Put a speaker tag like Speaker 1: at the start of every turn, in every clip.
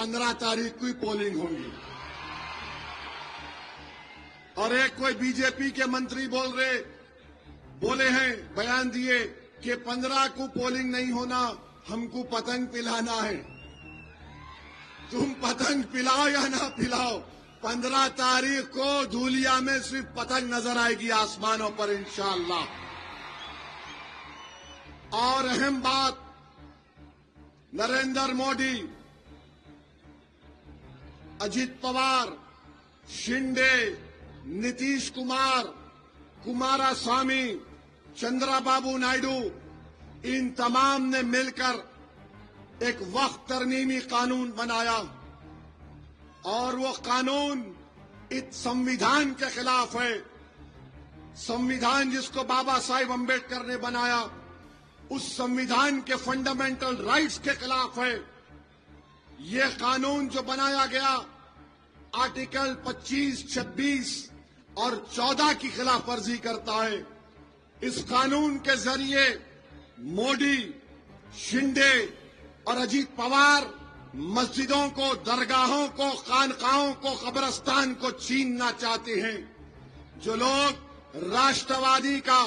Speaker 1: 15 तारीख को ही पोलिंग होगी। और एक कोई बीजेपी के मंत्री बोले हैं, बयान दिए कि 15 को पोलिंग नहीं होना, हमको पतंग पिलाना है। तुम पतंग पिलाओ या ना पिलाओ, 15 तारीख को धूलिया में सिर्फ पतंग नजर आएगी आसमानों पर इंशाअल्लाह। और अहम बात, नरेंद्र मोदी, अजित पवार, शिंदे, नीतीश कुमार, कुमारस्वामी, चंद्रबाबू नायडू, इन तमाम ने मिलकर एक वक्त तरमीमी कानून बनाया और वो कानून इस संविधान के खिलाफ है। संविधान जिसको बाबा साहिब अम्बेडकर ने बनाया, उस संविधान के फंडामेंटल राइट्स के खिलाफ है। ये कानून जो बनाया गया आर्टिकल 25, 26 और 14 की खिलाफ वर्जी करता है। इस कानून के जरिए मोदी, शिंदे और अजीत पवार मस्जिदों को, दरगाहों को, खानकाहों को, कब्रिस्तान को छीनना चाहते हैं। जो लोग राष्ट्रवादी का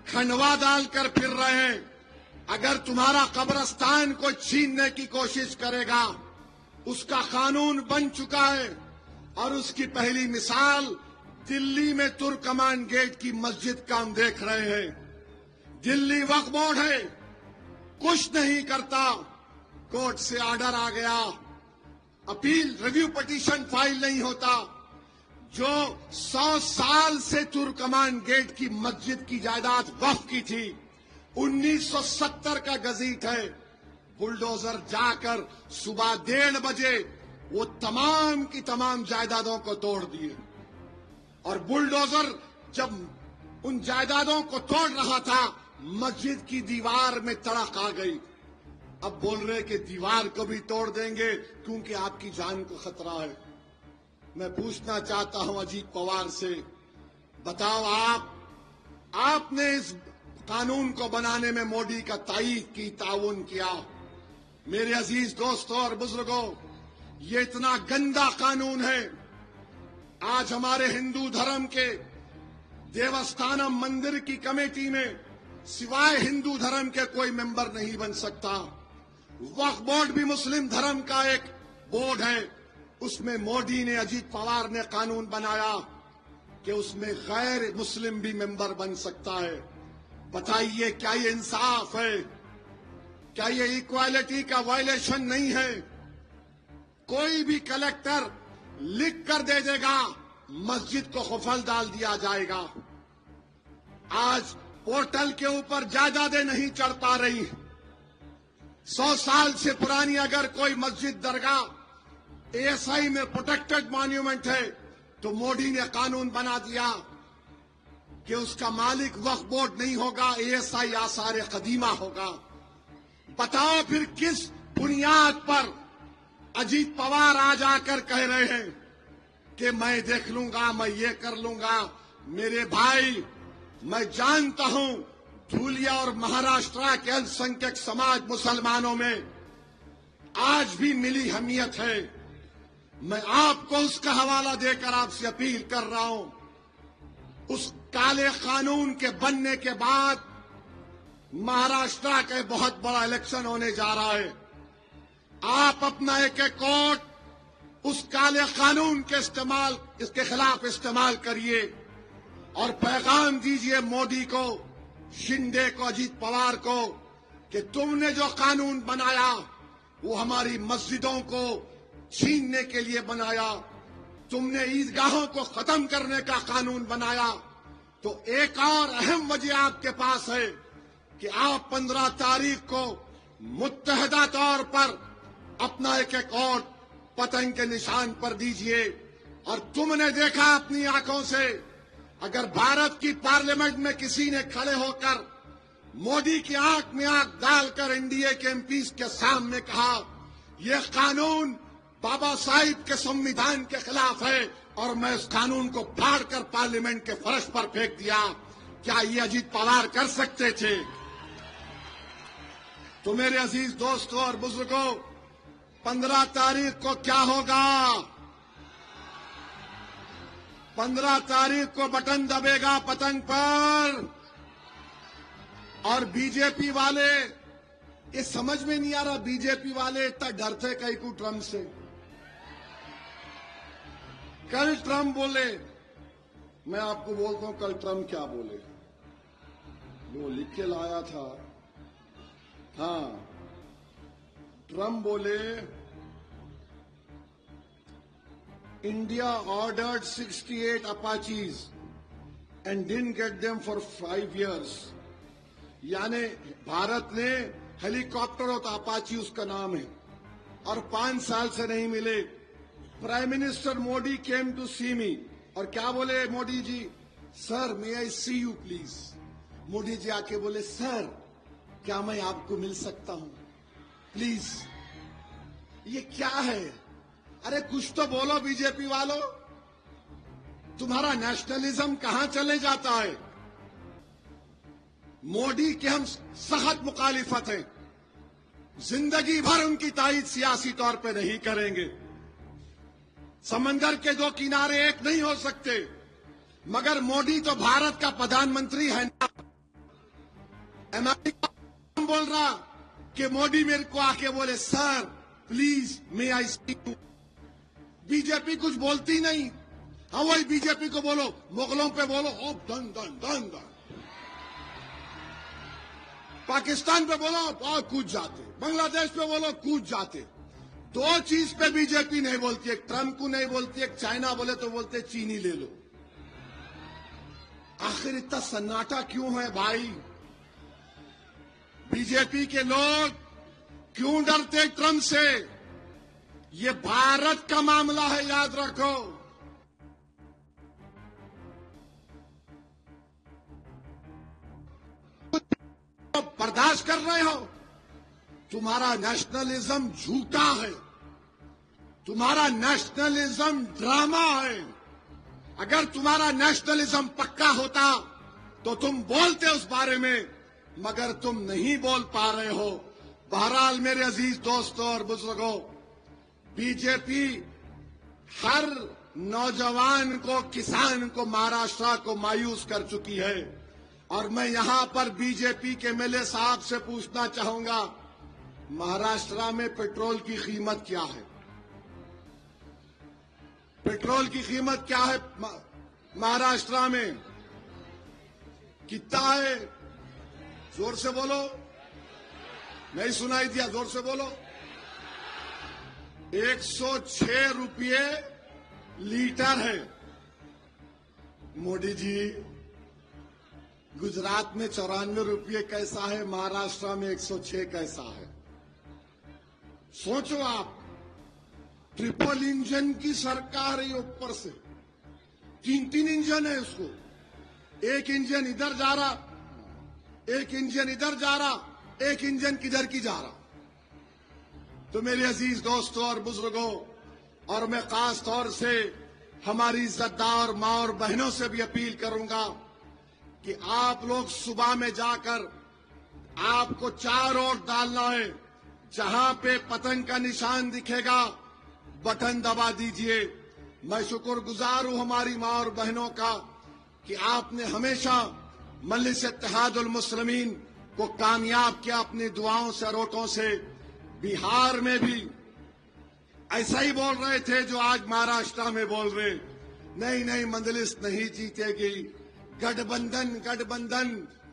Speaker 1: खंडवा डालकर फिर रहे हैं, अगर तुम्हारा कब्रिस्तान को छीनने की कोशिश करेगा, उसका कानून बन चुका है। और उसकी पहली मिसाल दिल्ली में तुर्कमान गेट की मस्जिद का हम देख रहे हैं। दिल्ली वक्फ बोर्ड है, कुछ नहीं करता, कोर्ट से ऑर्डर आ गया, अपील रिव्यू पिटीशन फाइल नहीं होता। जो 100 साल से तुर्कमान गेट की मस्जिद की जायदाद वक्फ की थी, 1970 का गजीट है। बुलडोजर जाकर सुबह 1:30 बजे वो तमाम की तमाम जायदादों को तोड़ दिए। और बुलडोजर जब उन जायदादों को तोड़ रहा था, मस्जिद की दीवार में तड़क आ गई। अब बोल रहे कि दीवार को भी तोड़ देंगे क्योंकि आपकी जान को खतरा है। मैं पूछना चाहता हूं अजीत पवार से, बताओ आपने इस कानून को बनाने में मोदी का तायीद की, ताउन किया। मेरे अजीज दोस्तों और बुजुर्गों, ये इतना गंदा कानून है। आज हमारे हिंदू धर्म के देवस्थानम मंदिर की कमेटी में सिवाय हिंदू धर्म के कोई मेंबर नहीं बन सकता। वक्फ बोर्ड भी मुस्लिम धर्म का एक बोर्ड है, उसमें मोदी ने, अजीत पवार ने कानून बनाया कि उसमें गैर मुस्लिम भी मेंबर बन सकता है। बताइए, क्या ये इंसाफ है? क्या ये इक्वालिटी का वायलेशन नहीं है? कोई भी कलेक्टर लिख कर दे देगा, मस्जिद को खुफल डाल दिया जाएगा। आज पोर्टल के ऊपर जायदादें नहीं चढ़ पा रही। 100 साल से पुरानी अगर कोई मस्जिद, दरगाह एएसआई में प्रोटेक्टेड मॉन्यूमेंट है, तो मोदी ने कानून बना दिया कि उसका मालिक वक्फ बोर्ड नहीं होगा, एएसआई आसार कदीमा होगा। बताओ फिर किस बुनियाद पर अजीत पवार आज आकर कह रहे हैं कि मैं देख लूंगा, मैं ये कर लूंगा। मेरे भाई, मैं जानता हूं धूलिया और महाराष्ट्र के अल्पसंख्यक समाज मुसलमानों में आज भी मिली हमीयत है। मैं आपको उसका हवाला देकर आपसे अपील कर रहा हूं। उस काले कानून के बनने के बाद महाराष्ट्र का बहुत बड़ा इलेक्शन होने जा रहा है। आप अपना एक वोट उस काले कानून के इसके खिलाफ इस्तेमाल करिए और पैगाम दीजिए मोदी को, शिंदे को, अजीत पवार को कि तुमने जो कानून बनाया वो हमारी मस्जिदों को छीनने के लिए बनाया, तुमने ईदगाहों को खत्म करने का कानून बनाया। तो एक और अहम वजह आपके पास है कि आप 15 तारीख को मुत्तहदा तौर पर अपना एक वोट पतंग के निशान पर दीजिए। और तुमने देखा अपनी आंखों से, अगर भारत की पार्लियामेंट में किसी ने खड़े होकर मोदी की आंख में आंख डालकर एनडीए के एमपीज के सामने कहा यह कानून बाबा साहिब के संविधान के खिलाफ है और मैं इस कानून को फाड़कर पार्लियामेंट के फर्श पर फेंक दिया, क्या ये अजीत पवार कर सकते थे? तो मेरे अजीज दोस्तों और बुजुर्गों, 15 तारीख को क्या होगा? 15 तारीख को बटन दबेगा पतंग पर। और बीजेपी वाले, ये समझ में नहीं आ रहा, बीजेपी वाले इतना डरते कहीं को ट्रंप से। कल ट्रंप बोले, मैं आपको बोलता हूं कल ट्रंप क्या बोले, वो लिख के लाया था। हाँ, ट्रंप बोले India ordered 68 Apaches and didn't get them for 5 years। यानी भारत ने हेलीकॉप्टर होता, अपाची उसका नाम है, और 5 साल से नहीं मिले। Prime minister Modi came to see me, और क्या बोले Modi ji? Sir may I see you please. Modi ji आके बोले, सर क्या मैं आपको मिल सकता हूं प्लीज? ये क्या है? अरे कुछ तो बोलो बीजेपी वालों, तुम्हारा नेशनलिज्म कहां चले जाता है? मोदी के हम सख्त मुखालिफत हैं, जिंदगी भर उनकी तायीद सियासी तौर पे नहीं करेंगे। समंदर के दो किनारे एक नहीं हो सकते, मगर मोदी तो भारत का प्रधानमंत्री है ना। अमेरिका बोल रहा कि मोदी मेरे को आके बोले, sir please may I see you. BJP कुछ बोलती नहीं। हाँ, वही बीजेपी को बोलो, मुगलों पे बोलो ओ दन दन दन दन, पाकिस्तान पे बोलो और कूद जाते, बांग्लादेश पे बोलो कूद जाते। दो चीज पे बीजेपी नहीं बोलती, एक ट्रंप को नहीं बोलती, एक चाइना बोले तो बोलते चीनी ले लो। आखिर इतना सन्नाटा क्यों है भाई? बीजेपी के लोग क्यों डरते ट्रंप से? ये भारत का मामला है, याद रखो। बर्दाश्त कर रहे हो? तुम्हारा नेशनलिज्म झूठा है, तुम्हारा नेशनलिज्म ड्रामा है। अगर तुम्हारा नेशनलिज्म पक्का होता तो तुम बोलते उस बारे में, मगर तुम नहीं बोल पा रहे हो। बहरहाल मेरे अजीज दोस्तों और बुजुर्गों, बीजेपी हर नौजवान को, किसान को, महाराष्ट्र को मायूस कर चुकी है। और मैं यहां पर बीजेपी के एमएलए साहब से पूछना चाहूंगा, महाराष्ट्र में पेट्रोल की कीमत क्या है? पेट्रोल की कीमत क्या है महाराष्ट्र में? कितना है? जोर से बोलो, नहीं सुनाई दिया, जोर से बोलो। 106 रुपये लीटर है। मोदी जी, गुजरात में 94 रुपये कैसा है, महाराष्ट्र में 106 कैसा है? सोचो आप, ट्रिपल इंजन की सरकार है ऊपर से, 3 इंजन है उसको। एक इंजन इधर जा रहा, एक इंजन इधर जा रहा, एक इंजन किधर की जा रहा। तो मेरे अजीज दोस्तों और बुजुर्गों, और मैं खास तौर से हमारी इज्जतदार मां और बहनों से भी अपील करूंगा कि आप लोग सुबह में जाकर, आपको 4 वोट डालना है। जहां पे पतंग का निशान दिखेगा बटन दबा दीजिए। मैं शुक्रगुजार हूं हमारी मां और बहनों का कि आपने हमेशा मजलिस इत्तेहादुल मुस्लिमीन को कामयाब किया अपनी दुआओं से, वोटों से। बिहार में भी ऐसा ही बोल रहे थे जो आज महाराष्ट्र में बोल रहे, नहीं नहीं मजलिस नहीं जीतेगी, गठबंधन गठबंधन,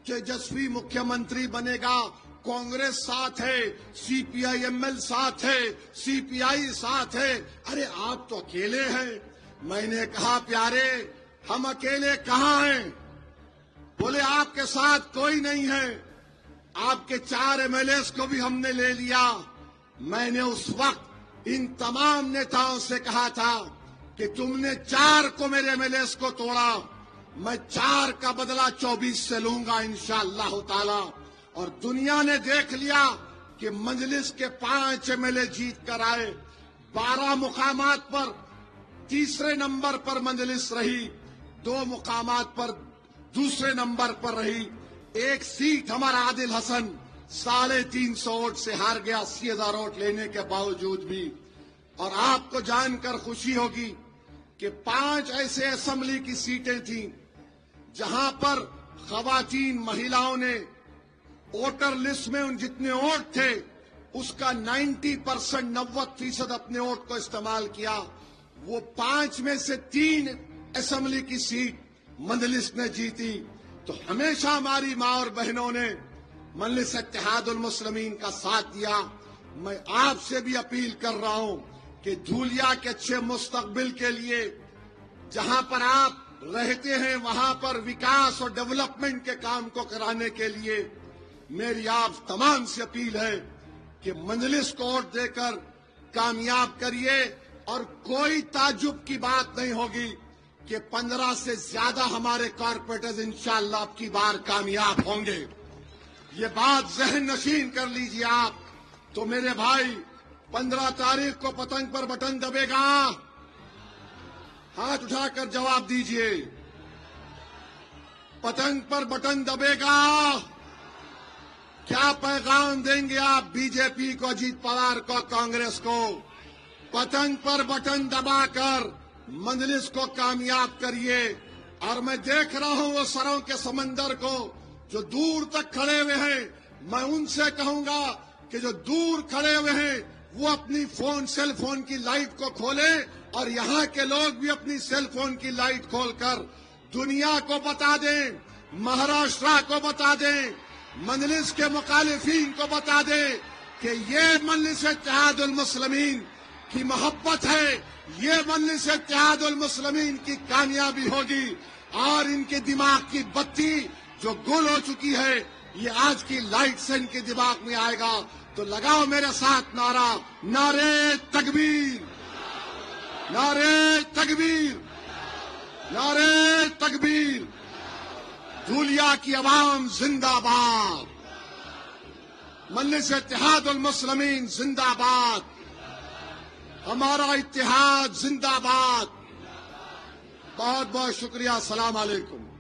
Speaker 1: तेजस्वी मुख्यमंत्री बनेगा, कांग्रेस साथ है, सीपीआईएमएल साथ है, सीपीआई साथ है। अरे आप तो अकेले हैं। मैंने कहा प्यारे, हम अकेले कहां हैं? बोले आपके साथ कोई नहीं है, आपके 4 एमएलए को भी हमने ले लिया। मैंने उस वक्त इन तमाम नेताओं से कहा था कि तुमने 4 को मेरे एमएलए को तोड़ा, मैं 4 का बदला 24 से लूंगा इंशाअल्लाह ताला। और दुनिया ने देख लिया कि मजलिस के 5 एमएलए जीत कर आए। 12 मुकामात पर तीसरे नंबर पर मजलिस रही, 2 मुकामात पर दूसरे नंबर पर रही। एक सीट हमारा आदिल हसन 350 वोट से हार गया, 80,000 वोट लेने के बावजूद भी। और आपको जानकर खुशी होगी कि 5 ऐसे असेंबली की सीटें थीं जहां पर खवातीन महिलाओं ने वोटर लिस्ट में उन जितने वोट थे उसका 90% 90% अपने वोट को इस्तेमाल किया। वो 5 में से 3 असेंबली की सीट मजलिस ने जीती। तो हमेशा हमारी मां और बहनों ने मजलिस इत्तेहादुल मुस्लिमीन का साथ दिया। मैं आपसे भी अपील कर रहा हूं कि धूलिया के अच्छे मुस्तकबिल के लिए जहां पर आप रहते हैं वहां पर विकास और डेवलपमेंट के काम को कराने के लिए मेरी आप तमाम से अपील है कि मजलिस को वोट देकर कामयाब करिए। और कोई ताज्जुब की बात नहीं होगी कि 15 से ज्यादा हमारे कॉर्पोरेटर्स इंशाअल्लाह अब की बार कामयाब होंगे। ये बात जहन नशीन कर लीजिए आप। तो मेरे भाई 15 तारीख को पतंग पर बटन दबेगा, हाथ उठाकर जवाब दीजिए। पतंग पर बटन दबेगा। क्या पैगाम देंगे आप बीजेपी को, अजीत पवार को, कांग्रेस को? पतंग पर बटन दबाकर मजलिस को कामयाब करिए। और मैं देख रहा हूं वो सरों के समंदर को जो दूर तक खड़े हुए हैं। मैं उनसे कहूंगा कि जो दूर खड़े हुए हैं वो अपनी सेल फोन की लाइट को खोलें और यहां के लोग भी अपनी सेल फोन की लाइट खोलकर दुनिया को बता दें, महाराष्ट्र को बता दें, मजलिस के मुखालिफिन को बता दें कि ये मजलिस इत्तेहादुल मुस्लिमीन की मोहब्बत है, ये मजलिस इत्तेहादुल मुस्लिमीन की कामयाबी होगी। और इनके दिमाग की बत्ती जो गुल हो चुकी है ये आज की लाइट से इनके दिमाग में आएगा। तो लगाओ मेरे साथ नारा, नारे तकबीर, नारे तकबीर, नारे तकबीर। धूलिया की आवाम जिंदाबाद, मजलिस इत्तेहादुल मुस्लिमीन जिंदाबाद, हमारा इत्तेहाद जिंदाबाद। बहुत बहुत शुक्रिया। अस्सलाम वालेकुम।